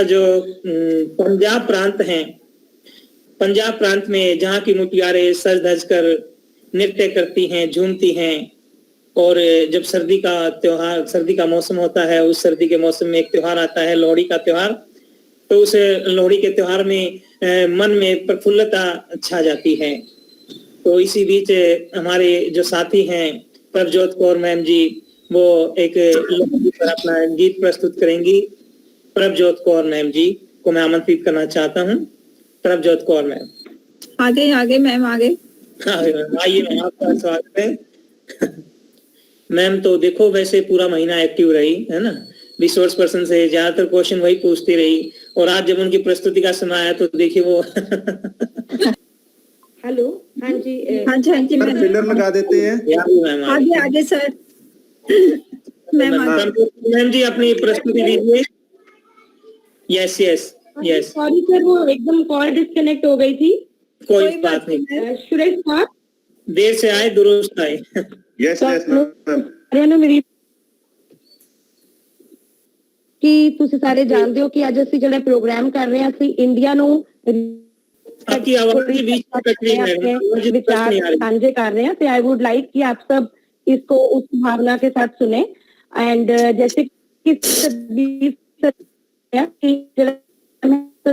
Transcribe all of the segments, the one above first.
जो पंजाब प्रांत है, पंजाब प्रांत में जहाँ की मुटियारें सज धज कर नृत्य करती हैं, झूमती हैं, और जब सर्दी का त्योहार, सर्दी का मौसम होता है, उस सर्दी के मौसम में एक त्योहार आता है, लोहड़ी का त्योहार। तो उस लोहड़ी के त्योहार में मन में प्रफुल्लता छा जाती है। तो इसी बीच हमारे जो साथी हैं प्रभजोत कौर मैम जी, वो एक लोहड़ी पर अपना गीत प्रस्तुत करेंगी। प्रभजोत कौर मैम जी को मैं आमंत्रित करना चाहता हूँ। प्रभजोत कौर मैम आगे मैम आगे आइए मैम, आपका स्वागत है। मैम तो देखो वैसे पूरा महीना एक्टिव रही है ना, रिसोर्स पर्सन से ज्यादातर क्वेश्चन वही पूछती रही, और आज जब उनकी प्रस्तुति का समय आया तो देखिए वो हेलो, हाँ जी मैम फिलर लगा देते हैं। आगे सर। मैम जी अपनी प्रस्तुति दीजिए। Yes yes yes, sorry sir, वो एकदम कॉल डिस्कनेक्ट हो गई थी। कोई बात नहीं, सुरेश सर देर से आए दुरुस्त आए। यस यस मेरी कि ਤੁਸੀਂ ਸਾਰੇ ਜਾਣਦੇ ਹੋ ਕਿ ਅੱਜ ਅਸੀਂ ਜਿਹੜਾ ਪ੍ਰੋਗਰਾਮ ਕਰ ਰਹੇ ਹਾਂ, ਅਸੀਂ ਇੰਡੀਆ ਨੂੰ आपकी आवाज के बीच में कट रही है, मुझे विचार नहीं आ रही। साझे कर रहे हैं। तो आई वुड लाइक कि आप सब इसको उस भावना के साथ सुने। एंड जैसे कि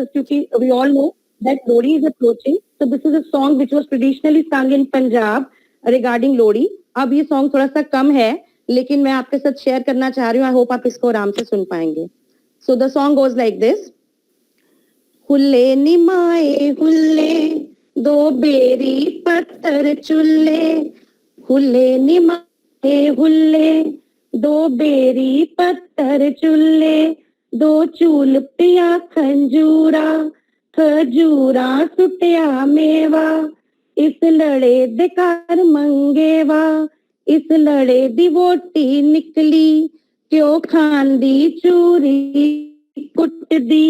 क्योंकि we all know that Lohri is approaching, so this is a song which was traditionally सung इन पंजाब रिगार्डिंग लोहड़ी। अब ये सॉन्ग थोड़ा सा कम है, लेकिन मैं आपके साथ शेयर करना चाह रही हूँ। आई होप आप इसको आराम से सुन पाएंगे। So the song goes like this. हुल्ले निमाए हुल्ले दो बेरी पत्थर चुल्ले, हुल्ले निमाए हुल्ले दो बेरी पत्थर चुल्ले, दो चूल पिया खंजूरा, खजूरा सुटिया मेवा, इस लड़े दे घर मंगेवा, इस लड़े दी वोटी निकली, क्यों खांदी चूरी कुटदी,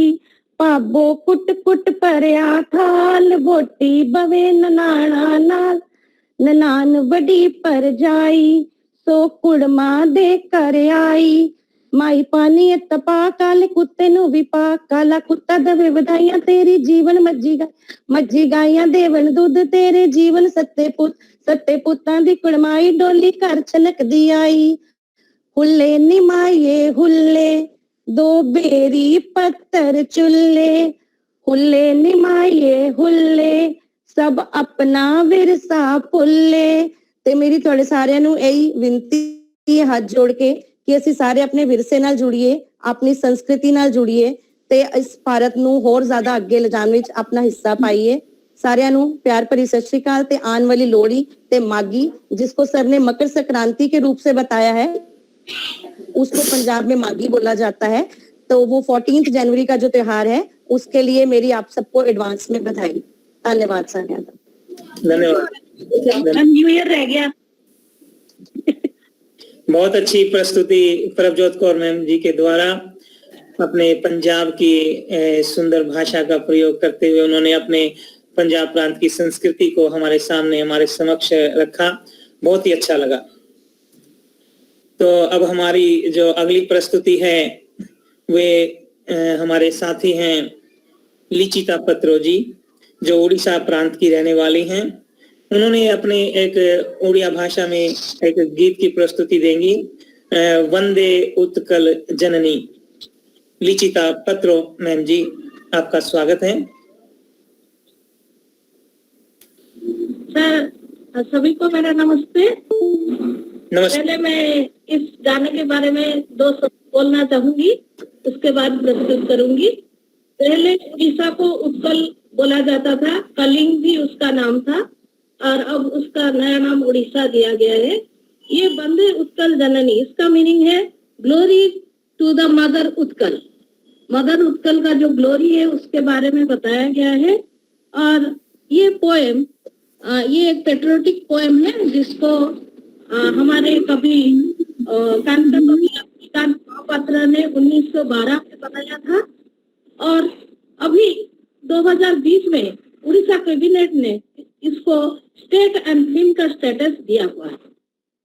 पाबो कुट कुट भरिया थाल, वोटी बवे ननाना नाल, ननान बड़ी पर जाई, सो कुड़मा दे कर आई, माई पानी तपा काले कुत्ते नु भी पा, काला कुत्ता दवे बधाइयां तेरी जीवन मज्जी गाइयां देवन दूध तेरे जीवन, सत्ते पुत्तां दी कुड़माई डोली घर छनक दी आई, हुल्ले निमाए हुल्ले दो बेरी पत्थर चुल्ले, हुल्ले निमाए हुल्ले सब अपना विरसा भुल्ले। ते मेरी तुहाडे सारियां नू यही विनती है हाथ जोड़ के कि ਅਸੀਂ ਸਾਰੇ ਆਪਣੇ ਵਿਰਸੇ ਨਾਲ ਜੁੜੀਏ, ਆਪਣੀ ਸੰਸਕ੍ਰਿਤੀ ਨਾਲ ਜੁੜੀਏ ਤੇ ਇਸ ਭਾਰਤ ਨੂੰ ਹੋਰ ਜ਼ਿਆਦਾ ਅੱਗੇ ਲਿਜਾਣ ਵਿੱਚ ਆਪਣਾ ਹਿੱਸਾ ਪਾਈਏ। ਸਾਰਿਆਂ ਨੂੰ ਪਿਆਰ ਭਰੀ ਸਤਿ श्री अकाल। ਤੇ आने वाली लोहड़ी ਤੇ माघी, जिसको सर ने मकर संक्रांति के रूप से बताया है, उसको पंजाब में माघी बोला जाता है। तो वो 14 जनवरी का जो त्योहार है, उसके लिए मेरी आप सबको एडवांस में बधाई। धन्यवाद सर। धन्यवाद। न्यू ईयर रह गया। बहुत अच्छी प्रस्तुति प्रभजोत कौर मैम जी के द्वारा। अपने पंजाब की सुंदर भाषा का प्रयोग करते हुए उन्होंने अपने पंजाब प्रांत की संस्कृति को हमारे सामने, हमारे समक्ष रखा। बहुत ही अच्छा लगा। तो अब हमारी जो अगली प्रस्तुति है वे हमारे साथी हैं लिचिता पत्रो जी, जो उड़ीसा प्रांत की रहने वाली हैं। उन्होंने अपने एक उड़िया भाषा में एक गीत की प्रस्तुति देंगी। वंदे उत्कल जननी। लिचिता पत्रो मैम जी, आपका स्वागत है। सर सभी को मेरा नमस्ते। नमस्ते। पहले मैं इस गाने के बारे में 2 शब्द बोलना चाहूंगी, उसके बाद प्रस्तुत करूंगी। पहले उड़ीसा को उत्कल बोला जाता था, कलिंग भी उसका नाम था, और अब उसका नया नाम उड़ीसा दिया गया है। ये वंदे उत्कल जननी, इसका मीनिंग है glory to the mother Utkal. Mother Utkal का जो ग्लोरी है उसके बारे में बताया गया है। और ये पोएम, ये एक पेट्रियोटिक पोएम है, जिसको हमारे कवि कांत महापात्र ने 1912 में बनाया था, और अभी 2020 में उड़ीसा कैबिनेट ने इसको स्टेट एंथम का स्टेटस दिया हुआ है।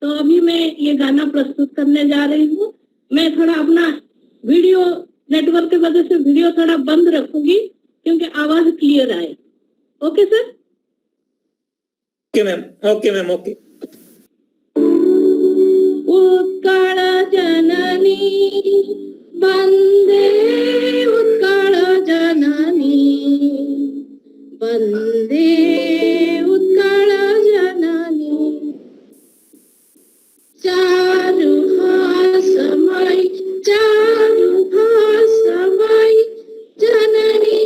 तो अभी मैं ये गाना प्रस्तुत करने जा रही हूँ। मैं थोड़ा अपना वीडियो नेटवर्क की वजह से वीडियो थोड़ा बंद रखूंगी क्योंकि आवाज क्लियर आए। Okay sir? Okay ma'am, okay ma'am, okay. Utkal जननी वंदे, उत्कल जननी वंदे, उत्कल जननी। चारुहासमयी चारुहासमयी जननी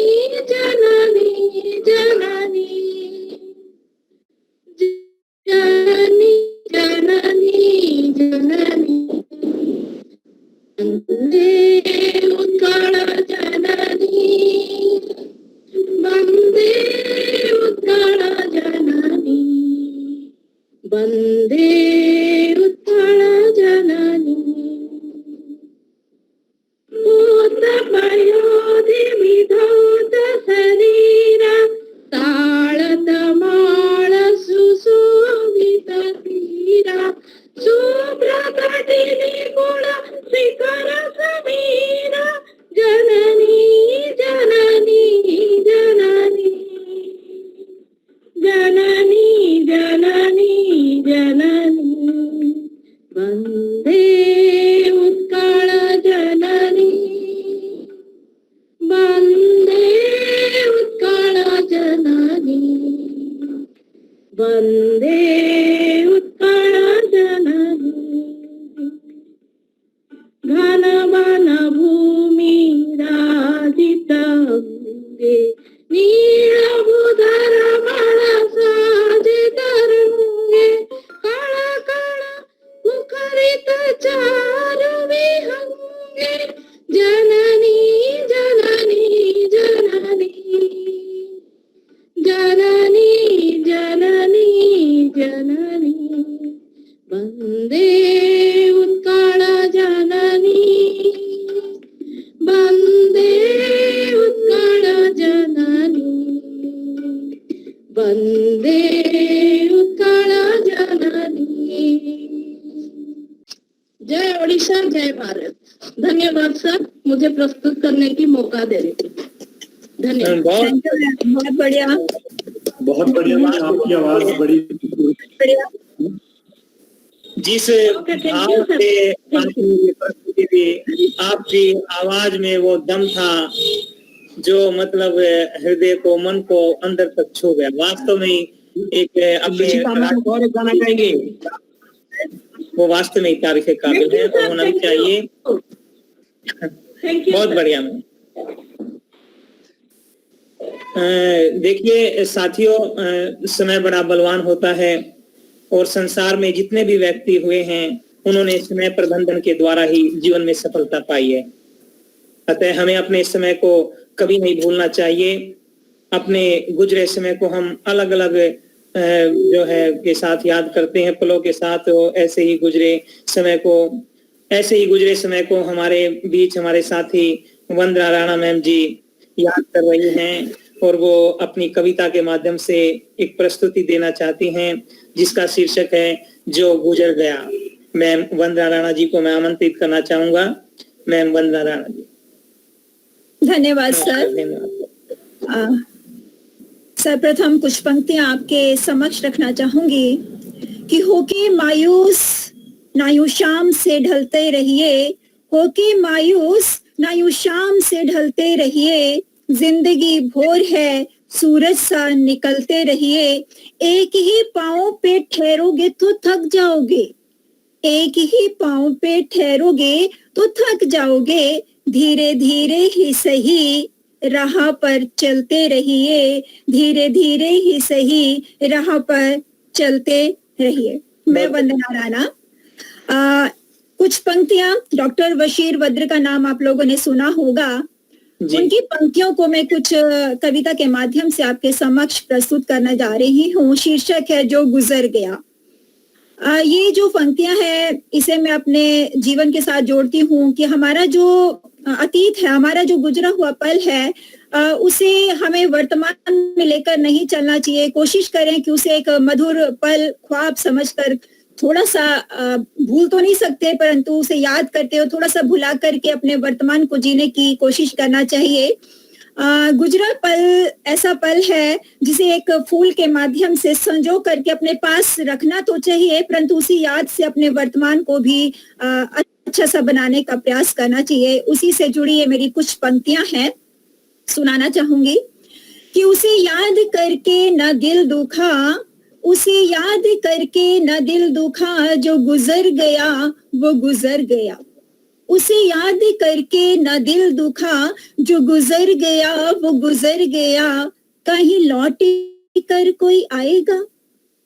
जननी जननी जननी जननी जननी वंदे उत्कल जननी वंदे उत्कल जननी वंदे उत्कल जननी। भूतपयोधिमिधौत शरीरा ताळतमाळ सुशोभित तीरा शुभ्रकटिनी कुल शिखर समीरा जननी जननी जननी जननी जननी जननी वंदे उत्कल जननी वंदे उत्कल जननी वंदे उत्कल जननी। घन वन भूमि राजित अंगे नीलभूधर मण साजित रंगे कण कण मुखरित चारु विहंगे जननी जननी जननी जननी जननी जननी वंदे उत्कल जननी वंदे उत्कल जननी वंदे उत्कल जननी। जय ओडिशा, जय भारत। धन्यवाद सर, मुझे प्रस्तुत करने की मौका देने के लिए। धन्यवाद। थैंक यू, बहुत बढ़िया बहुत बढ़िया मैम, आपकी आवाज बड़ी बढ़िया। जिस Okay, thank you, भाव sir. से Thank आपकी ये प्रस्तुति थी, आपकी आवाज में वो दम था जो मतलब हृदय को, मन को अंदर तक छू गया। वास्तव में एक अपने और एक गाना गाएंगे। वो वास्तव में तारीफ काबिल है और होना भी चाहिए। थैंक यू बहुत बढ़िया मैम। देखिए साथियों, समय बड़ा बलवान होता है और संसार में जितने भी व्यक्ति हुए हैं उन्होंने समय प्रबंधन के द्वारा ही जीवन में सफलता पाई है। अतः हमें अपने समय को कभी नहीं भूलना चाहिए। अपने गुजरे समय को हम अलग अलग जो है के साथ याद करते हैं, पलों के साथ। ऐसे ही गुजरे समय को हमारे बीच हमारे साथी वंदना राणा मैम जी याद कर रही हैं और वो अपनी कविता के माध्यम से एक प्रस्तुति देना चाहती हैं जिसका शीर्षक है जो गुजर गया। मैम वंदना राणा जी को मैं आमंत्रित करना चाहूंगा। मैम वंदना राणा जी। धन्यवाद सर। धन्यवाद। सर्वप्रथम कुछ पंक्तियां आपके समक्ष रखना चाहूंगी कि होके मायूस नायुशाम से ढलते रहिए, होके मायूस नायुशाम से ढलते रहिए, जिंदगी भोर है सूरज सा निकलते रहिए। एक ही पांव पे ठहरोगे तो थक जाओगे, एक ही पांव पे ठहरोगे तो थक जाओगे। धीरे धीरे ही सही राह पर चलते रहिए, धीरे धीरे ही सही राह पर चलते रहिए। मैं वंदना राणा। कुछ पंक्तियां डॉक्टर बशीर बद्र का नाम आप लोगों ने सुना होगा। उनकी पंक्तियों को मैं कुछ कविता के माध्यम से आपके समक्ष प्रस्तुत करने जा रही हूँ। शीर्षक है जो गुजर गया। ये जो पंक्तियां हैं इसे मैं अपने जीवन के साथ जोड़ती हूँ कि हमारा जो अतीत है, हमारा जो गुजरा हुआ पल है, उसे हमें वर्तमान में लेकर नहीं चलना चाहिए। कोशिश करें कि उसे एक मधुर पल ख्वाब समझकर थोड़ा सा भूल तो नहीं सकते, परंतु उसे याद करते हो थोड़ा सा भुला करके अपने वर्तमान को जीने की कोशिश करना चाहिए। गुजरा पल ऐसा पल है जिसे एक फूल के माध्यम से संजो करके अपने पास रखना तो चाहिए, परंतु उसी याद से अपने वर्तमान को भी अच्छा सा बनाने का प्रयास करना चाहिए। उसी से जुड़ी ये मेरी कुछ पंक्तियां हैं, सुनाना चाहूंगी कि उसे याद करके न दिल दुखा, उसे याद करके न दिल दुखा, जो गुजर गया वो गुजर गया। उसे याद करके न दिल दुखा, जो गुजर गया वो गुजर गया। कहीं लौट कर कोई आएगा,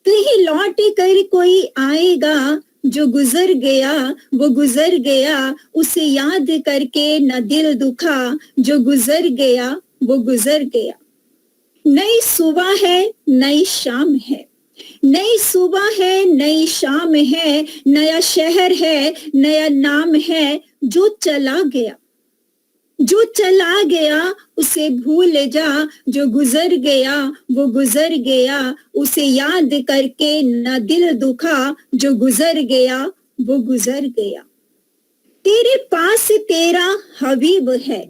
कहीं लौट कर कोई आएगा, जो गुजर गया वो गुजर गया। उसे याद करके न दिल दुखा, जो गुजर गया वो गुजर गया। नई सुबह है नई शाम है, नई सुबह है नई शाम है, नया शहर है नया नाम है। जो चला गया, जो चला गया उसे भूल जा, जो गुजर गया वो गुजर गया। उसे याद करके न दिल दुखा, जो गुजर गया वो गुजर गया। तेरे पास तेरा हबीब है,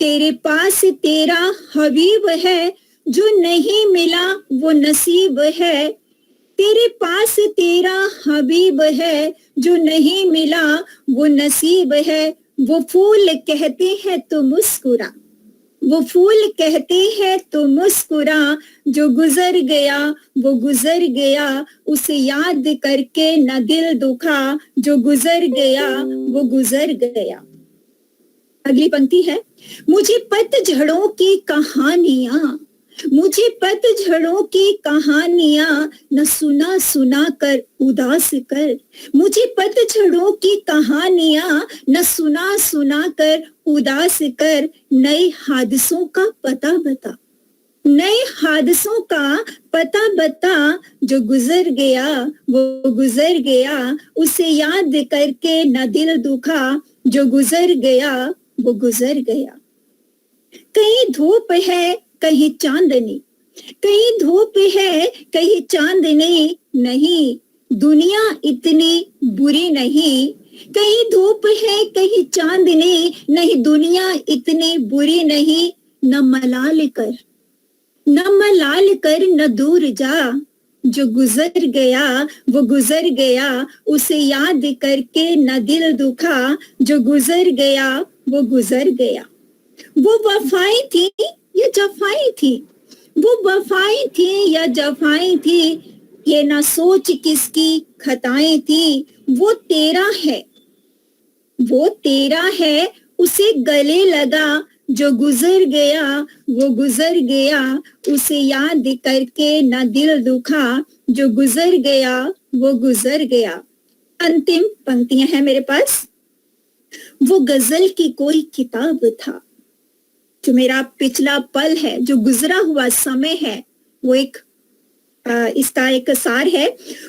तेरे पास तेरा हबीब है, जो नहीं मिला वो नसीब है। तेरे पास तेरा हबीब है, जो नहीं मिला वो नसीब है। वो फूल कहते हैं तो मुस्कुरा, वो फूल कहते हैं तो मुस्कुरा, जो गुजर गया वो गुजर गया। उसे याद करके न दिल दुखा, जो गुजर गया वो गुजर गया। अगली पंक्ति है, मुझे पतझड़ों की कहानियां, मुझे पतझड़ों की कहानियां न सुना सुना कर उदास कर। मुझे पतझड़ों की कहानियां न सुना सुना कर उदास कर। नए हादसों का पता बता, नए हादसों का पता बता, जो गुजर गया वो गुजर गया। उसे याद करके न दिल दुखा, जो गुजर गया वो गुजर गया। कहीं धूप है कहीं चांदनी, कहीं धूप है कहीं चांदनी, नहीं दुनिया इतनी बुरी नहीं। कहीं धूप है कहीं चांदनी, नहीं दुनिया इतनी बुरी नहीं। न मलाल कर, न मलाल कर न दूर जा, जो गुजर गया वो गुजर गया। उसे याद करके न दिल दुखा, जो गुजर गया वो गुजर गया। वो वफाएं थी या जफाएं थी, वो वफाएं थी या जफाएं थी, ये ना सोच किसकी खताएं थी। वो तेरा है, वो तेरा है, उसे गले लगा, जो गुजर गया वो गुजर गया। उसे याद करके न दिल दुखा, जो गुजर गया वो गुजर गया। अंतिम पंक्तियां हैं मेरे पास। वो गजल की कोई किताब था, जो मेरा पिछला पल है, जो गुजरा हुआ समय है, वो एक इसका एक सार है।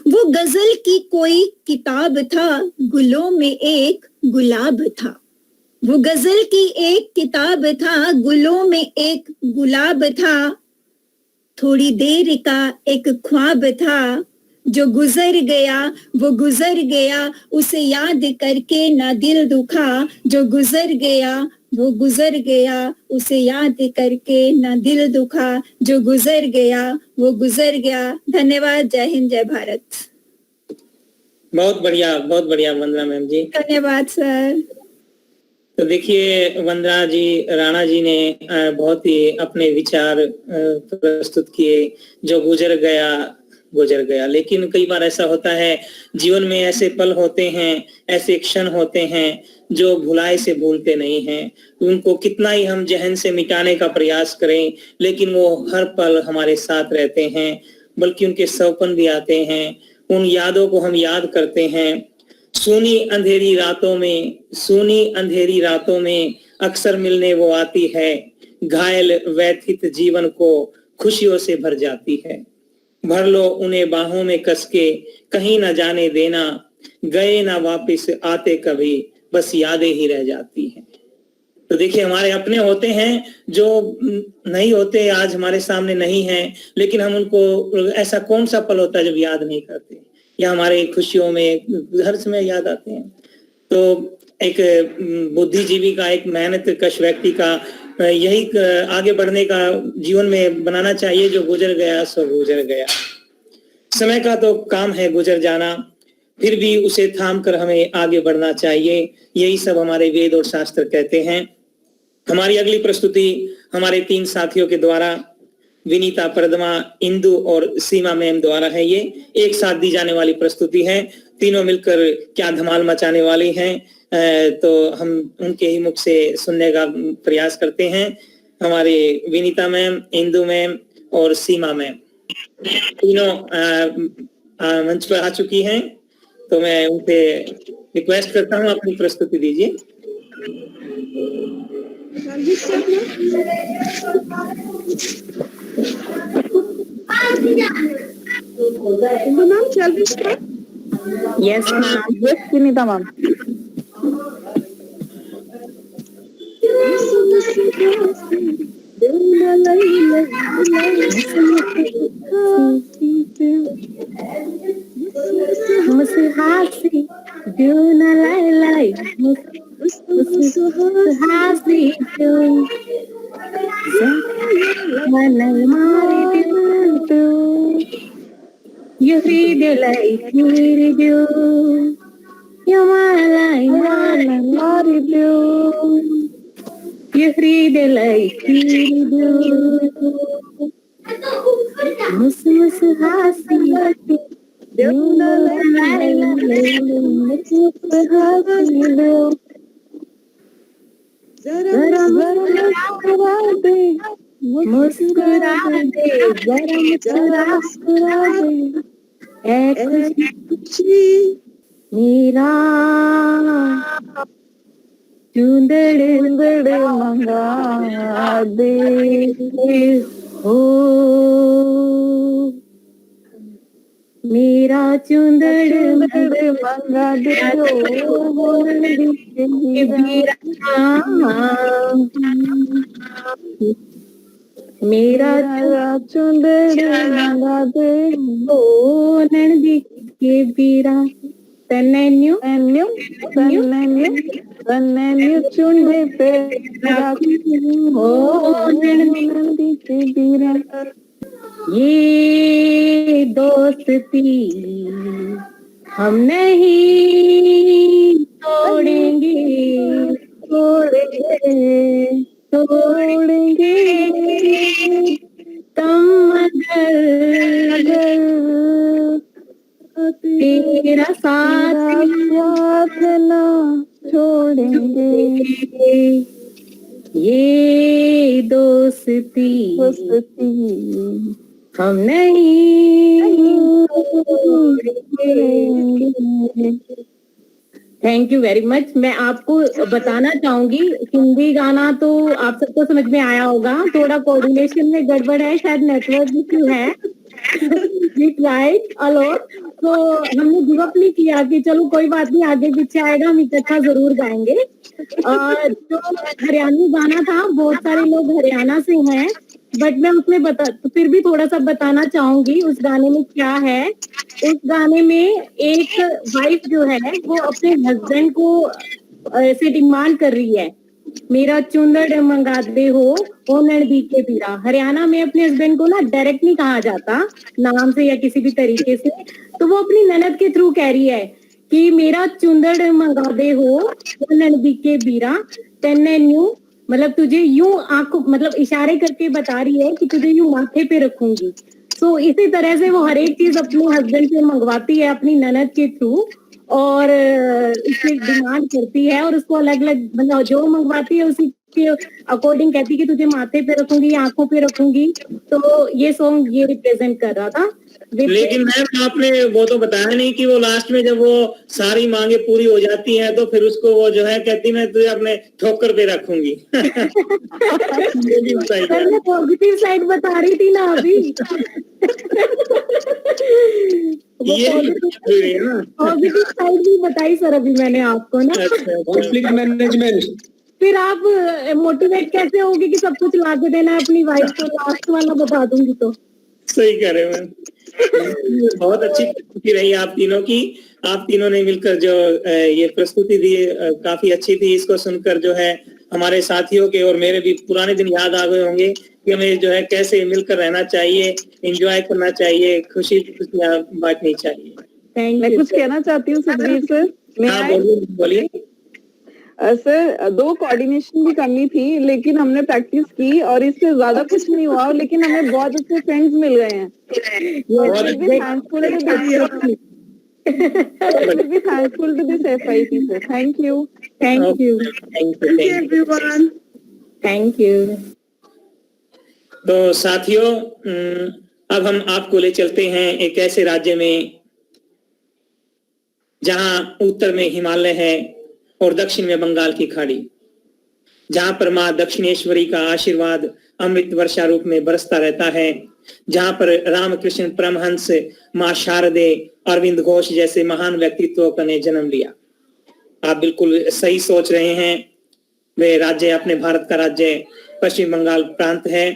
वो गजल की कोई किताब था, गुलों में एक गुलाब था। वो गजल की एक किताब था, गुलों में एक गुलाब था। थोड़ी देर का एक ख्वाब था, जो गुजर गया वो गुजर गया। उसे याद करके न दिल दुखा, जो गुजर गया वो गुजर गया। उसे याद करके न दिल दुखा, जो गुजर गया वो गुजर गया। धन्यवाद। जय हिंद, जय भारत। बहुत बढ़िया वंदना मैम जी। धन्यवाद सर। तो देखिए वंदना जी, राणा जी ने बहुत ही अपने विचार प्रस्तुत किए। जो गुजर गया, लेकिन कई बार ऐसा होता है जीवन में, ऐसे पल होते हैं, ऐसे क्षण होते हैं जो भुलाए से भूलते नहीं हैं। उनको कितना ही हम जहन से मिटाने का प्रयास करें, लेकिन वो हर पल हमारे साथ रहते हैं, बल्कि उनके सौपन भी आते हैं। उन यादों को हम याद करते हैं। सूनी अंधेरी रातों में अक्सर मिलने वो आती है। घायल व्यथित जीवन को खुशियों से भर जाती है। भर लो उन्हें बाहों में कसके, कहीं ना जाने देना, गए ना वापस आते कभी, बस यादें ही रह जाती हैं। तो देखिए हमारे अपने होते हैं जो नहीं होते, आज हमारे सामने नहीं हैं, लेकिन हम उनको, ऐसा कौन सा पल होता है जब याद नहीं करते। या हमारे खुशियों में हर समय याद आते हैं। तो एक बुद्धिजीवी का, एक मेहनत कश व्यक्ति का यही आगे बढ़ने का जीवन में बनाना चाहिए, जो गुजर गया सो गुजर गया। समय का तो काम है गुजर जाना, फिर भी उसे थाम कर हमें आगे बढ़ना चाहिए। यही सब हमारे वेद और शास्त्र कहते हैं। हमारी अगली प्रस्तुति हमारे 3 साथियों के द्वारा, विनीता, प्रदमा, इंदु और सीमा मैम द्वारा है। ये एक साथ दी जाने वाली प्रस्तुति है। तीनों मिलकर क्या धमाल मचाने वाली हैं, तो हम उनके ही मुख से सुनने का प्रयास करते हैं। हमारे विनीता मैम, इंदु मैम और सीमा मैम तीनों मंच पर आ चुकी हैं, तो मैं उनसे रिक्वेस्ट करता हूँ अपनी प्रस्तुति दीजिए। Yes Vinita ma'am. You read the light, you read you. You're my light, what it do? You read the light, you read you. Musu musu hasi, do na la la la la. Musu hasi do. Zara muskura de, मुस्कुरा दे, जरा मुस्कुरा दे, ऐ खुशी मेरा चुंदड़ मंगा दे हो, मेरा चुंदड़ मंगा दे हो, मेरा चुंदड़ मंगा दे हो, नंदी के बीरा तन्नू चुंडे पे हो, नंदी के बीरा। ये दोस्ती हम नहीं तोड़ेंगे, तुम अगर तेरा साथ ना छोड़ेंगे, ये दोस्ती हम नहीं छोड़ेंगे। Thank you very much. मैं आपको बताना चाहूंगी, हिंदी गाना तो आप सबको समझ में आया होगा, थोड़ा कोऑर्डिनेशन में गड़बड़ है, शायद नेटवर्क इश्यू है। राइट अलॉट, तो हमने गिव अप नहीं किया कि चलो कोई बात नहीं, आगे पीछे आएगा, हम इकट्ठा जरूर गाएंगे। जो हरियाणवी गाना था, बहुत सारे लोग हरियाणा से हैं, बट मैं उसमें तो फिर भी थोड़ा सा बताना चाहूंगी उस गाने में क्या है। उस गाने में एक वाइफ जो है वो अपने हस्बैंड को ऐसे डिमांड कर रही है, मेरा चुंदड़ मंगा दे हो, वो नंदी के बीरा। हरियाणा में अपने हस्बैंड को ना डायरेक्ट नहीं कहा जाता नाम से या किसी भी तरीके से, तो वो अपनी ननद के थ्रू कह रही है कि मेरा चुंदड़ मंगा दे हो, वो नंदी के बीरा तेने न्यू, मतलब तुझे यूं आंखों, मतलब इशारे करके बता रही है कि तुझे यूं माथे पे रखूंगी। सो इसी तरह से वो हर एक चीज अपने हस्बैंड से मंगवाती है अपनी ननद के थ्रू, और इससे डिमांड करती है, और उसको अलग अलग, मतलब जो मंगवाती है उसी के अकॉर्डिंग कहती है कि तुझे माथे पे रखूंगी, आंखों पे रखूंगी। तो ये सॉन्ग ये रिप्रेजेंट कर रहा था। लेकिन मैम आपने वो तो बताया नहीं कि वो लास्ट में जब वो सारी मांगे पूरी हो जाती हैं तो फिर उसको वो जो है कहती मैं तुझे अपने ठोकर पे रखूंगी। मैं पॉजिटिव साइड बता रही थी ना अभी। पॉजिटिव साइड भी बताई सर अभी मैंने आपको ना। Conflict management. फिर आप मोटिवेट कैसे होगी कि सब कुछ ला के देना है अपनी वाइफ को, लास्ट वाला बता दूंगी तो। सही कह रहे हो मैम। बहुत अच्छी प्रस्तुति रही आप तीनों की। आप तीनों ने मिलकर जो ये प्रस्तुति दी काफी अच्छी थी। इसको सुनकर जो है हमारे साथियों के और मेरे भी पुराने दिन याद आ गए होंगे कि हमें जो है कैसे मिलकर रहना चाहिए, एंजॉय करना चाहिए, खुशियां बांटनी चाहिए। मैं कुछ कहना चाहती हूँ सुखबीर सर। हाँ बोलिए। सर 2 कोऑर्डिनेशन की कमी थी, लेकिन हमने प्रैक्टिस की और इससे ज्यादा कुछ नहीं हुआ, लेकिन हमें बहुत अच्छे फ्रेंड्स मिल गए हैं। Thankful to this FIP sir. Thank you. Thank you everyone. Thank you. तो साथियों अब हम आपको ले चलते हैं एक ऐसे राज्य में जहां उत्तर में हिमालय है और दक्षिण में बंगाल की खाड़ी, जहां पर मां दक्षिणेश्वरी का आशीर्वाद अमृत वर्षा रूप में बरसता रहता है, जहां पर रामकृष्ण परमहंस, मां शारदे, अरविंद घोष जैसे महान व्यक्तित्वों ने जन्म लिया। आप बिल्कुल सही सोच रहे हैं। वे राज्य अपने भारत का राज्य पश्चिम बंगाल प्रांत है।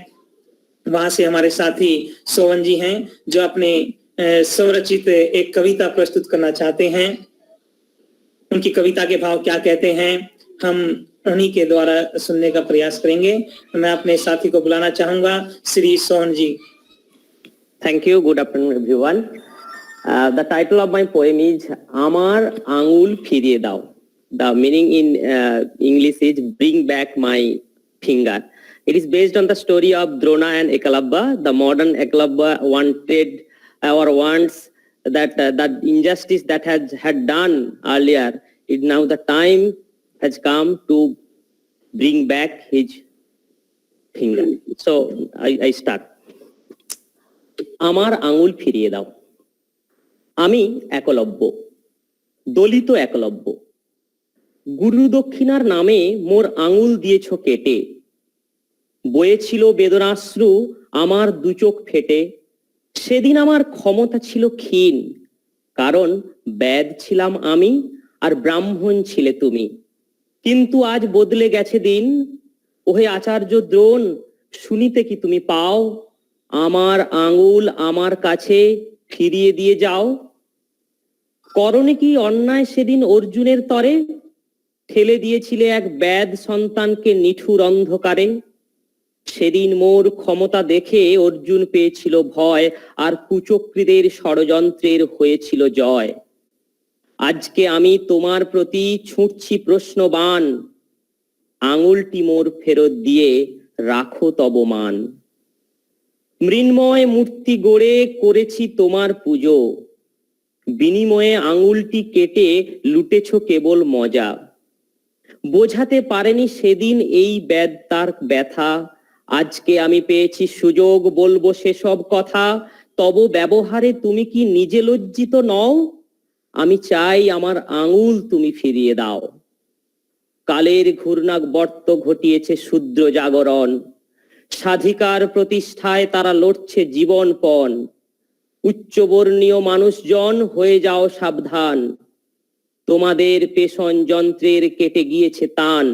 वहां से हमारे साथी सोवन जी हैं जो अपने स्वरचित एक कविता प्रस्तुत करना चाहते हैं। उनकी कविता के भाव क्या कहते हैं हम उन्हीं के द्वारा सुनने का प्रयास करेंगे। मैं अपने साथी को बुलाना चाहूंगा, श्री सोवन जी। Thank you. Good afternoon, everyone. The title of my poem is Amar Angul Phiriye Dao. The meaning in English is Bring Back My Finger. It is based on the story of Drona and Ekalabba. The modern Ekalabba wanted or wants that that injustice that had done earlier. It now the time has come to bring back his finger. So I start. আমার আঙুল ফিরিয়ে দাও। আমি একলব্য, দলিত একলব্য। গুরু দক্ষিণার নামে মোর আঙুল দিয়েছ কেটে, বয়েছিল বেদনাশ্রু আমার দু চোখ ফেটে। সেদিন আমার ক্ষমতা ছিল ক্ষীণ, কারণ বেদ ছিলাম আমি আর ব্রাহ্মণ ছিলে তুমি। কিন্তু আজ বদলে গেছে দিন, ওহে আচার্য দ্রোণ, শুনিতে কি তুমি পাও? আমার আঙুল আমার কাছে ফিরিয়ে দিয়ে যাও। করণে কি অন্যায় সেদিন অর্জুনের তরে? ঠেলে দিয়েছিলে এক বেদ সন্তানকে নিঠুর অন্ধকারে। সেদিন মোর ক্ষমতা দেখে অর্জুন পেয়েছিল ভয়, আর কুচক্রীদের ষড়যন্ত্রের হয়েছিল জয়। আজকে আমি তোমার প্রতি ছুঁড়ছি প্রশ্নবাণ, আঙুলটি মোর ফেরত দিয়ে রাখো তব মান। মৃন্ময় মূর্তি গড়ে করেছি তোমার পুজো, বিনিময়ে আঙুলটি কেটে লুটেছ কেবল মজা। বোঝাতে পারেনি সেদিন এই বেদ তার ব্যথা, আজকে আমি পেয়েছি সুযোগ বলবো সেসব কথা। তব ব্যবহারে তুমি কি নিজে লজ্জিত নও? আমি চাই আমার আঙুল তুমি ফিরিয়ে দাও। কালের ঘূর্ণাবর্ত ঘটিয়েছে শূদ্র জাগরণ, স্বাধিকার প্রতিষ্ঠায় তারা লড়ছে জীবনপণ। উচ্চবর্ণীয় মানুষজন হয়ে যাও সাবধান, তোমাদের পেষণ যন্ত্রের কেটে গিয়েছে তান।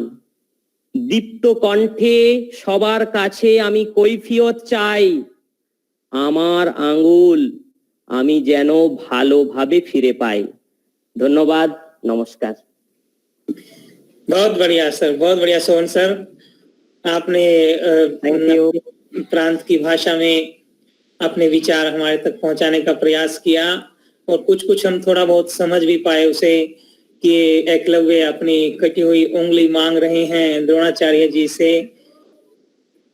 দীপ্ত কণ্ঠে সবার কাছে আমি কৈফিয়ত চাই, আমার আঙুল আমি যেন ভালোভাবে ফিরে পাই। ধন্যবাদ, নমস্কার। बहुत बढ़िया सर, बहुत बढ़िया सोहन सर। आपने प्रांत की भाषा में अपने विचार हमारे तक पहुंचाने का प्रयास किया और कुछ हम थोड़ा बहुत समझ भी पाए उसे कि एकलव्य अपनी कटी हुई उंगली मांग रहे हैं द्रोणाचार्य जी से।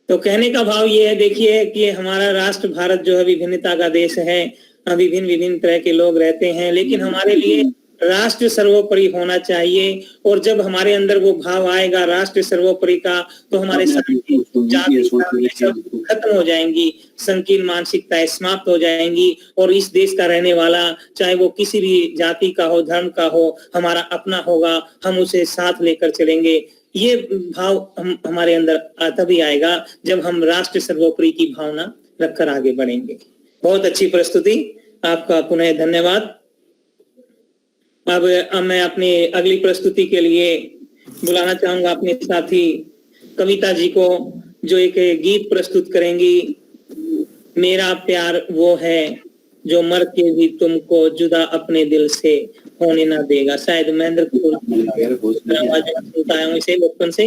तो कहने का भाव ये है, देखिए कि हमारा राष्ट्र भारत जो है विभिन्नता का देश है, विभिन्न तरह के लोग रहते हैं, लेकिन हमारे लिए राष्ट्र सर्वोपरि होना चाहिए। और जब हमारे अंदर वो भाव आएगा राष्ट्र सर्वोपरि का, तो हमारे जाति खत्म हो जाएंगी, संकीर्ण मानसिकताएं समाप्त हो जाएंगी और इस देश का रहने वाला चाहे वो किसी भी जाति का हो, धर्म का हो, हमारा अपना होगा, हम उसे साथ लेकर चलेंगे। ये भाव हमारे अंदर तभी आएगा जब हम राष्ट्र सर्वोपरि की भावना रखकर आगे बढ़ेंगे। बहुत अच्छी प्रस्तुति, आपका पुनः धन्यवाद। अब मैं अपनी अगली प्रस्तुति के लिए बुलाना चाहूंगा अपने साथी कविता जी को, जो एक गीत प्रस्तुत करेंगी। मेरा प्यार वो है जो मर के भी तुमको जुदा अपने दिल से होने ना देगा। शायद महेंद्र कपूर सुनता है इसे बचपन से।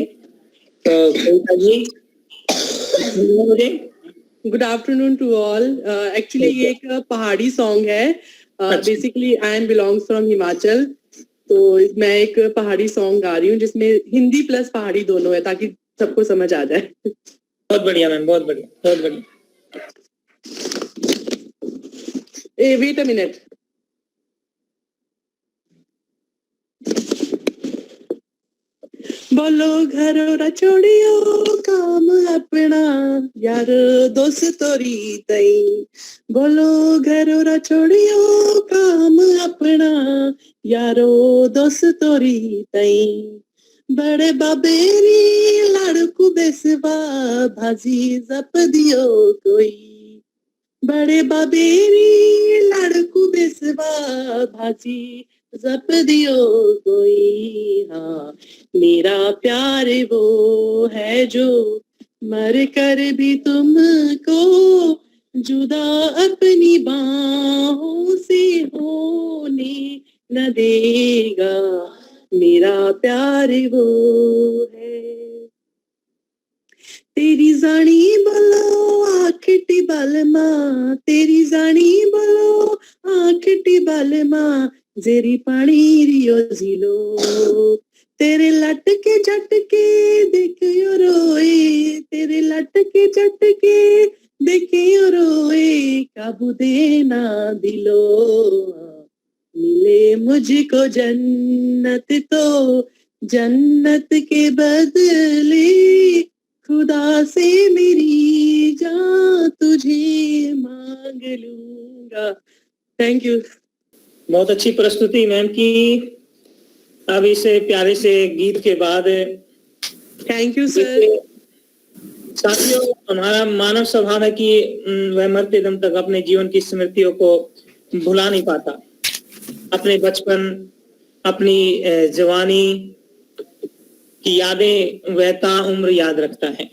तो कविता जी मुझे good afternoon to all. Actually ये एक पहाड़ी सॉन्ग है। Basically I am belongs from Himachal, तो मैं एक पहाड़ी सॉन्ग गा रही हूँ जिसमें हिंदी प्लस पहाड़ी दोनों है ताकि सबको समझ आ जाए। बहुत बढ़िया मैम, बहुत बढ़िया, बहुत बढ़िया। Wait a minute. बोलो घरों छोड़ियो काम अपना, यार दोस्त तोरी तई। बोलो घरों छोड़ियो काम अपना, यारो दोस्त तोरी तई। बड़े बाबेरी लाड़कू बेसवा, भाजी जप दियो कोई। बड़े बाबेरी लाड़कू बेसवा, भाजी जप दियो कोई। हाँ मेरा प्यार वो है जो मर कर भी तुमको जुदा अपनी बाहों से होने न देगा। मेरा प्यार वो है। तेरी जानी बोलो आखटी बालमा, तेरी जानी बोलो आखटी बालमा, जेरी पानी रियो जिलो। तेरे लटके झटके देखियो रोए, तेरे लटके झटके देखियो रोए, काबू देना दिलो। मिले मुझको जन्नत तो जन्नत के बदले खुदा से मेरी जान तुझे मांग लूंगा। Thank you. बहुत अच्छी प्रस्तुति मैम की। अब इस प्यारे से गीत के बाद थैंक यू सर। साथियों, हमारा मानव स्वभाव है कि वह मरते दम तक अपने जीवन की स्मृतियों को भुला नहीं पाता। अपने बचपन, अपनी जवानी की यादें वह ताउम्र याद रखता है।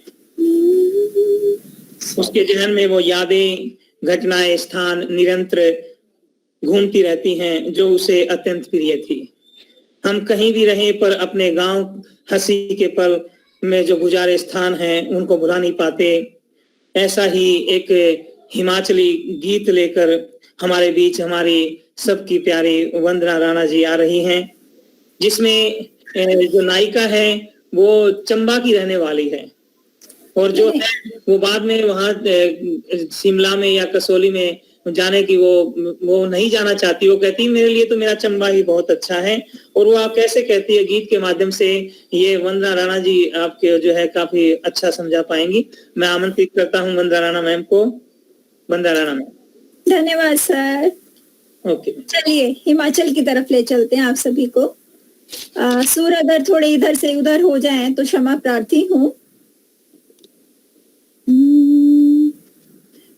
उसके जहन में वो यादें, घटनाएं, स्थान निरंतर घूमती रहती हैं जो उसे अत्यंत प्रिय थी। हम कहीं भी रहें पर अपने गांव हंसी के पल में जो गुजारे स्थान हैं उनको भुला नहीं पाते। ऐसा ही एक हिमाचली गीत लेकर हमारे बीच हमारी सबकी प्यारी वंदना राणा जी आ रही हैं, जिसमें जो नायिका है वो चंबा की रहने वाली है और जो है वो बाद में वहां शिमला में या कसौली में जाने की वो नहीं जाना चाहती। वो कहती मेरे लिए तो मेरा चंबा ही बहुत अच्छा है। और वो आप कैसे कहती है गीत के माध्यम से, ये वंदना राणा जी आपके जो है काफी अच्छा समझा पाएंगी। मैं आमंत्रित करता हूँ वंदना राणा मैम को। वंदना राणा मैम। धन्यवाद सर। ओके, चलिए हिमाचल की तरफ ले चलते हैं आप सभी को। सुर अगर थोड़े इधर से उधर हो जाएं तो क्षमा प्रार्थी हूँ।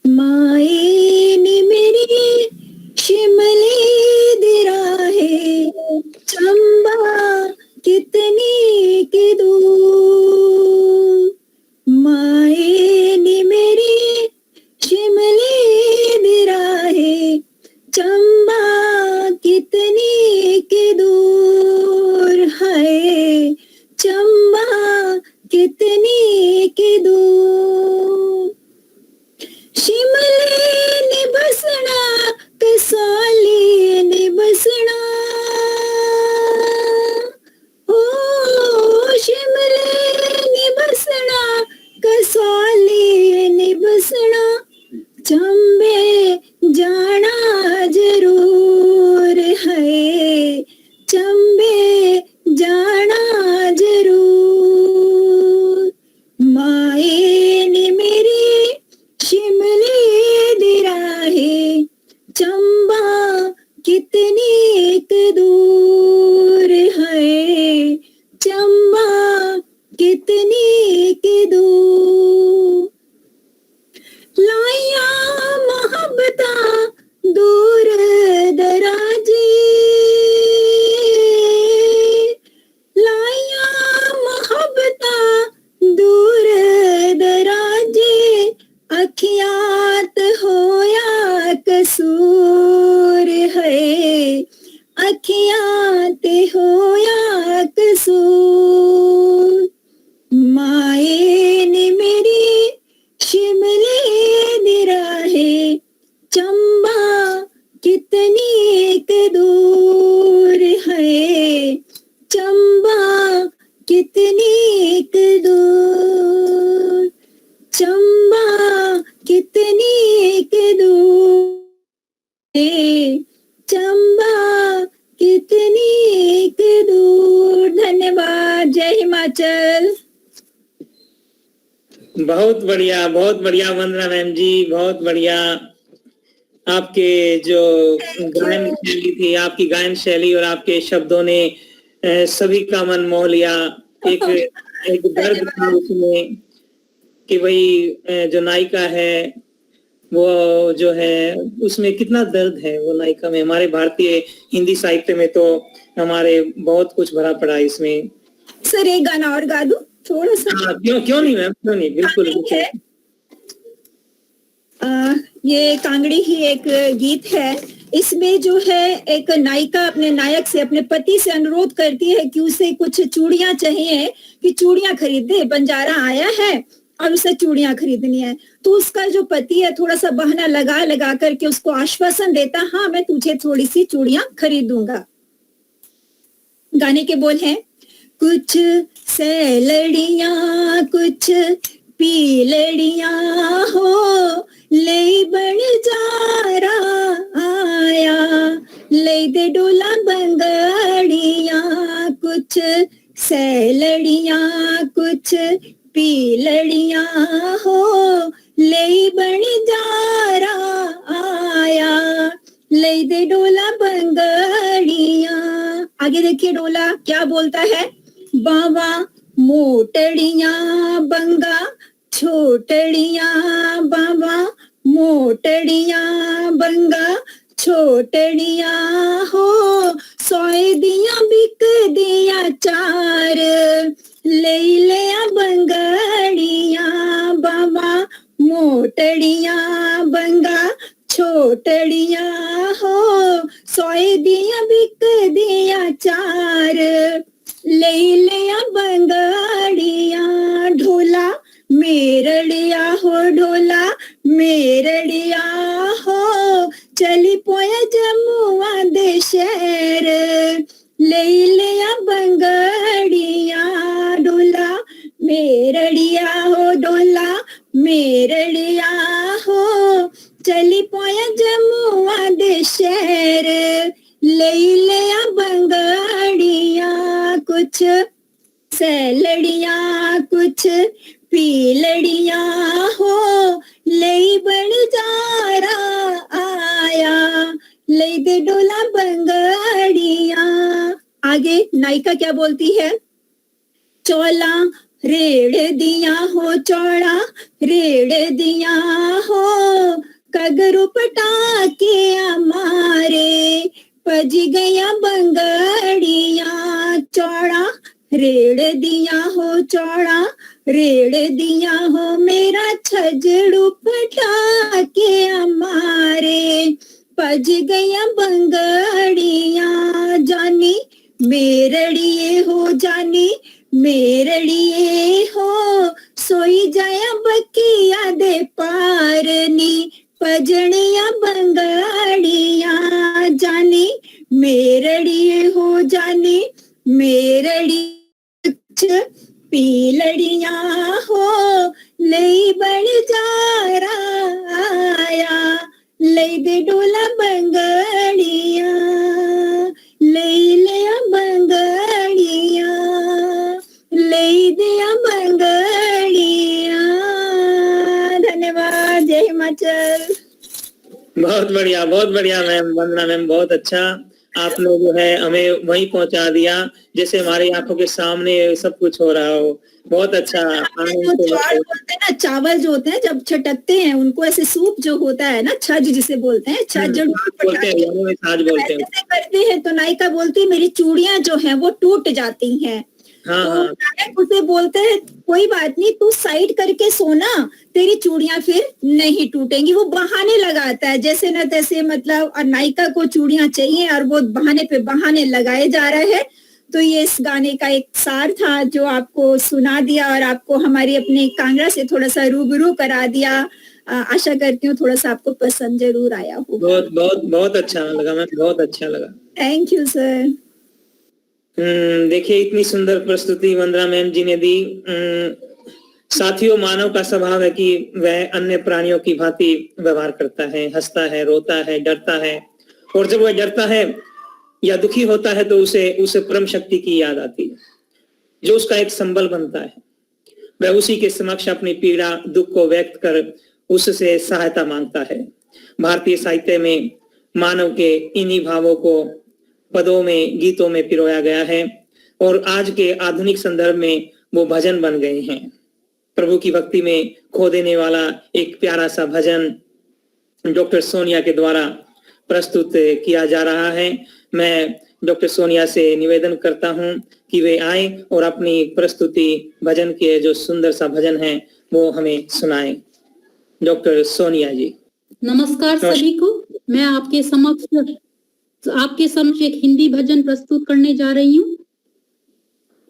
माए ने मेरी शिमले दिराहे, चंबा कितनी की दूर। माए ने मेरी शिमले दिराहे, चंबा कितनी की दूर है, चंबा कितनी की दूर। शिमले ने बसना, कसौली ने बसना, चंबा कितनी एक दूर, चंबा कितनी एक दूर, चंबा कितनी एक दूर। धन्यवाद। जय हिमाचल। बहुत बढ़िया वंदना मैम जी, बहुत बढ़िया। आपके जो गायन शैली थी, आपकी गायन शैली और आपके शब्दों ने सभी का मन मोह लिया। एक दर्द था उसमें कि वही जो नायिका है वो जो है उसमें कितना दर्द है वो नायिका में। हमारे भारतीय हिंदी साहित्य में तो हमारे बहुत कुछ भरा पड़ा है इसमें। सर एक गाना और गा दूं थोड़ा सा? हाँ, क्यों नहीं मैम, क्यों नहीं, बिल्कुल। ये कांगड़ी ही एक गीत है। इसमें जो है एक नायिका अपने नायक से, अपने पति से अनुरोध करती है कि उसे कुछ चूड़ियां चाहिए, कि चूड़ियां खरीद दे, बंजारा आया है और उसे चूड़ियां खरीदनी है। तो उसका जो पति है थोड़ा सा बहाना लगा करके उसको आश्वासन देता, हाँ मैं तुझे थोड़ी सी चूड़ियां खरीदूंगा। गाने के बोल हैं, कुछ सैलड़ियां कुछ पीलड़ियां हो, ले बंजारा आया, ले दे डोला बंगड़ियां। कुछ सैलड़ियां कुछ पीलड़ियां हो, ले बंजारा आया, ले दे डोला बंगड़ियां। आगे देखिए डोला क्या बोलता है, बाबा मोटड़ियां बंगा छोटड़ियां, बाबा मोटड़ियां बंगा छोटड़ियां हो, सोए दिया बिक दिया चार, ले लिया बंगड़ियां, बाबा मोटड़ियां बंगा छोटड़ियां हो, सोए दिया बिक दिया चार, ले लिया बंगड़ियां। ढोला मेरड़िया हो, ढोला मेरड़िया हो, चली पोया जमुआ दे शहर, ले लिया बंगड़िया। ढोला मेरड़िया हो, ढोला मेरड़िया हो, चली पोया जमुआ दे शहर, ले लिया बंगड़िया। कुछ सैलड़ियां कुछ पीलड़ियां हो, ले बंजारा आया, ले दे डोला बंगड़िया। आगे नायिका क्या बोलती है, चौला रेड़ दिया हो, चौड़ा रेड़ दिया हो, कगरू पटाके हमारे, पज गया बंगड़िया। चौड़ा रेड़ दिया हो, चौड़ा रेड़ दिया हो, मेरा छजड़ू पटाके हमारे, पज गया बंगड़िया। जानी मेरड़िए हो, जानी मेरड़िए हो, सोई जाया बकिया दे पारनी, पजड़िया बंगड़िया। जानी मेरड़िए हो, जानी मेरड़ी कुछ पीलड़ियां हो, ले बंजारा आया, ले दे डोला बंगड़िया, ले लिया बंगड़िया, ले दिया बंगड़िया। धन्यवाद। जय हिमाचल। बहुत बढ़िया मैम, वंदना मैम, बहुत अच्छा। आपने जो है हमें वहीं पहुंचा दिया जैसे हमारी आंखों के सामने सब कुछ हो रहा हो। बहुत अच्छा। बोलते हैं ना, चावल जो होते हैं जब छटकते हैं उनको ऐसे सूप जो होता है ना, छज जिसे बोलते हैं, छज बोलते हैं, करते हैं। तो नायिका बोलती है मेरी चूड़ियां जो हैं वो टूट जाती हैं। हाँ, तो नायक उसे बोलते हैं कोई बात नहीं, तू साइड करके सोना, तेरी चूड़ियां फिर नहीं टूटेंगी। वो बहाने लगाता है जैसे न तैसे, मतलब नायिका को चूड़ियां चाहिए और वो बहाने पे बहाने लगाए जा रहे हैं। तो ये इस गाने का एक सार था जो आपको सुना दिया और आपको हमारी अपने कांगड़ा से थोड़ा सा रूबरू करा दिया। आशा करती हूँ थोड़ा सा आपको पसंद जरूर आया होगा। बहुत अच्छा लगा मैम, बहुत अच्छा लगा। Thank you sir. देखिए, इतनी सुंदर प्रस्तुति वंदना मैम जी ने दी। साथियों, मानव का स्वभाव है कि वह अन्य प्राणियों की भांति व्यवहार करता है, हंसता है, रोता है, डरता है, और जब वह डरता है या दुखी होता है तो उसे परम शक्ति की याद आती है, जो उसका एक संबल बनता है। वह उसी के समक्ष अपनी पीड़ा, दुख को व्यक्त कर उससे सहायता मांगता है। भारतीय साहित्य में मानव के इन्हीं भावों को पदों में, गीतों में पिरोया गया है, और आज के आधुनिक संदर्भ में वो भजन बन गए हैं। प्रभु की भक्ति में खो देने वाला एक प्यारा सा भजन डॉक्टर सोनिया के द्वारा प्रस्तुत किया जा रहा है। मैं डॉक्टर सोनिया से निवेदन करता हूं कि वे आए और अपनी प्रस्तुति भजन के जो सुंदर सा भजन है वो हमें सुनाएं। डॉक्टर सोनिया जी। नमस्कार सभी को। मैं आपके समक्ष एक हिंदी भजन प्रस्तुत करने जा रही हूँ।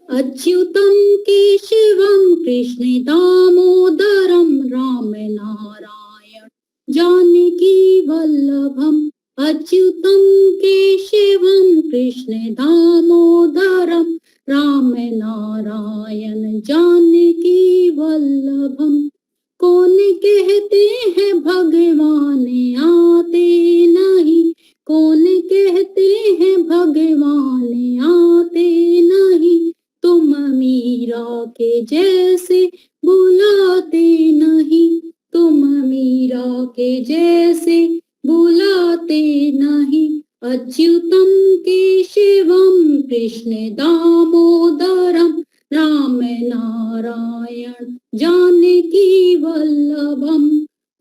अच्युतम केशवम कृष्ण दामोदरम राम नारायण जानकी वल्लभम। अच्युतम केशवम कृष्ण दामोदरम राम नारायण जानकी वल्लभम। कौन कहते हैं भगवान आते नहीं, कौन कहते हैं भगवान आते नहीं, तुम मीरा के जैसे बुलाते नहीं, तुम मीरा के जैसे बुलाते नहीं। अच्युतम केशवम कृष्ण दामोदरम राम नारायण जानकी वल्लभम।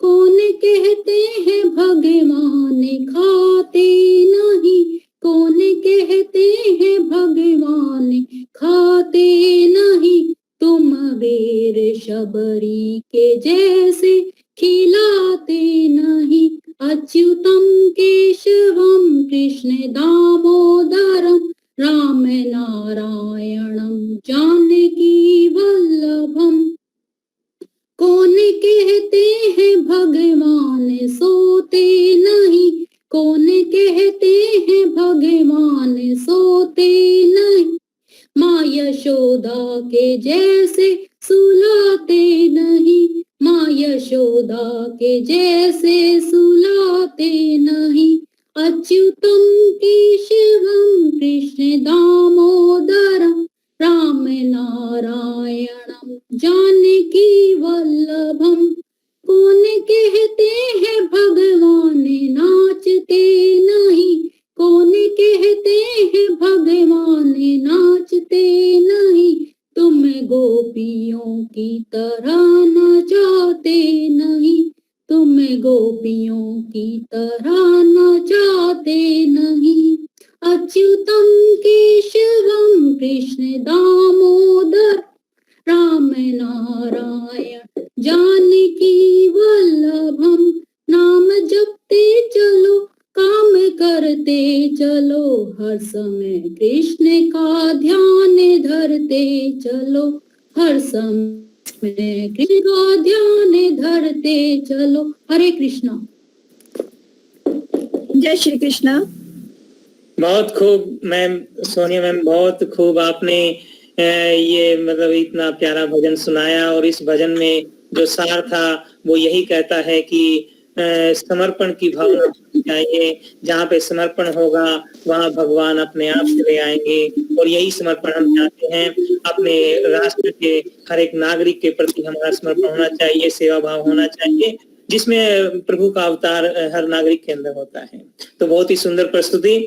कौन कहते हैं भगवान खाते नहीं, कौन कहते हैं भगवान खाते नहीं, तुम बेर शबरी के जैसे खिलाते नहीं। अच्युतम केशवम कृष्ण दामोदरम राम नारायणम जानकी वल्लभम। कौन कहते हैं भगवान सोते नहीं, कौन कहते हैं भगवान सोते नहीं, माँ यशोदा के जैसे सुलाते नहीं, माँ यशोदा के जैसे सुलाते नहीं। अच्युतम केशवम कृष्ण दामोदरम राम नारायणम जानकी वल्लभम। कौन कहते हैं भगवान नाचते नहीं, कौन कहते हैं भगवान नाचते नहीं, तुम गोपियों की तरह नाचते नहीं, तुम गोपियों की तरह नाचते नहीं। अच्युतम केशवम कृष्ण दामोदर राम नारायण जानकी वल्लभम। नाम जपते चलो, काम करते चलो, हर समय कृष्ण का ध्यान धरते चलो, हर समय कृष्ण का ध्यान धरते चलो। हरे कृष्णा। जय श्री कृष्णा। बहुत खूब मैम, सोनिया मैम, बहुत खूब आपने ये मतलब इतना प्यारा भजन सुनाया, और इस भजन में जो सार था वो यही कहता है कि समर्पण की भावना चाहिए। जहाँ पे समर्पण होगा वहाँ भगवान अपने आप चले आएंगे, और यही समर्पण हम चाहते हैं। अपने राष्ट्र के हर एक नागरिक के प्रति हमारा समर्पण होना चाहिए, सेवा भाव होना चाहिए, जिसमें प्रभु का अवतार हर नागरिक के अंदर होता है। तो बहुत ही सुंदर प्रस्तुति।